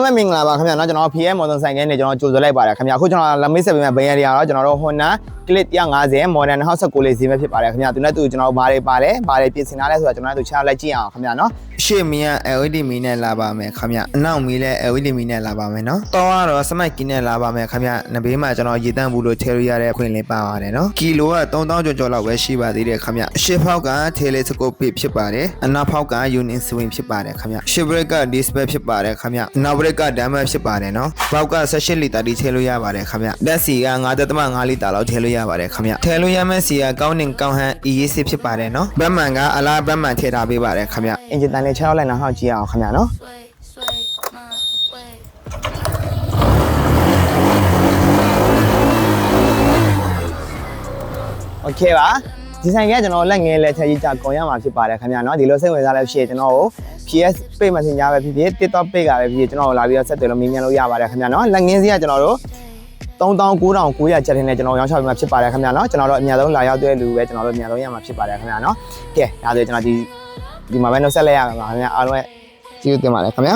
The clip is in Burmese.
မမင်္ဂလာပါခင်ဗျာเนาะကျွန်တော် PM မော်ဒန်ဆိုင်ကနေကျွန်တော်ကြိုဆိုလိုက်ပါတယ်ခင်ဗျာအခုကျွန်တော်လက်မိတ်ဆက်ပေးမဲ့ဘယ်ရည်ရတော့ကျွန်တော်တို့ Honda Click 150 Model 2019လေးဈေးမဲ့ဖြစ်ပါတယ်ခင်ဗျာသူနဲ့သူကျွန်တော်ဘာတွေပါလဲဘာတွေပြင်ဆင်ထားလဲဆိုတာကျွန်တော်တို့ချလိုက်ကြည့်အောင်ခင်ဗျာเนาะရှေ့မီးက LED မီးနဲ့လာပါမယ်ခင်ဗျာအနောက်မီးလည်း LED မီးနဲ့လာပါမယ်เนาะတော့ကတော့စမိုက်ကင်းနဲ့လာပါမယ်ခင်ဗျာနဘေးမှာကျွန်တော်ရေတန့်ဘူးလို့ထည့်လို့ရတဲ့ခွင့်လေးပါပါတယ်เนาะကီလိုက3000ကျော်လောက်ပဲရှိပါသေးတယ်ခင်ဗျာရှေ့ဖောက်က Telescopic ဖြစ်ပါတယ်အနောက်ဖောက်က Unit Swing ဖြစ်ပါတယ်ခင်ဗျာရှေ့ brake က Display ဖြစ်ပါတယ်ခင်ဗျာနောက် brake က Damage ဖြစ်ပါတယ်เนาะဘောက်က18လီတာတိထည့်လို့ရပါတယ်ခင်ဗျလက်စီက 9.5 လီတာလောက်ထည့်လို့ရပါတယ်ခင်ဗျထည့်လို့ရမယ့်စီကကောင်းတင်ကောင်းဟန် EAC ဖြစ်ပါတယ်เนาะဘတ်မှန်ကအလားဘတ်မှန်ထည့်ထားပေးပါတယ်ခင်ဗျအင်ဂျင်တန်လေးချောက်လိုက်နောက်ဟောက်ကြည့်အောင်ခင်ဗျเนาะโอเคပါဒီဆိုင်ကကျွန်တော်လက်ငယ်လက်ထက်ကြီးကြကုန်ရမှာဖြစ်ပါတယ်ခင်ဗျာเนาะဒီလိုစိတ်ဝင်စားလို့ရှိရင်ကျွန်တော်ကို PS Pay Messenger ပဲဖြစ်ဖြစ် TikTok Pay ကပဲဖြစ်ဖြစ်ကျွန်တော်ကိုလာပြီးတော့ဆက်သွယ်လို့မေးမြန်းလို့ရပါတယ်ခင်ဗျာเนาะလက်ငင်းစီကကျွန်တော်တို့39,900ကျပ်ထင်းနဲ့ကျွန်တော်ရောင်းချပေးမှာဖြစ်ပါတယ်ခင်ဗျာเนาะကျွန်တော်တို့အများဆုံးလာရောက်တဲ့လူပဲကျွန်တော်တို့အများဆုံးရမှာဖြစ်ပါတယ်ခင်ဗျာเนาะကဲဒါဆိုကျွန်တော်ဒီမှာပဲနှုတ်ဆက်လိုက်ရမှာခင်ဗျာအားလုံးရဲ့ကျေးဇူးတင်ပါတယ်ခင်ဗျာ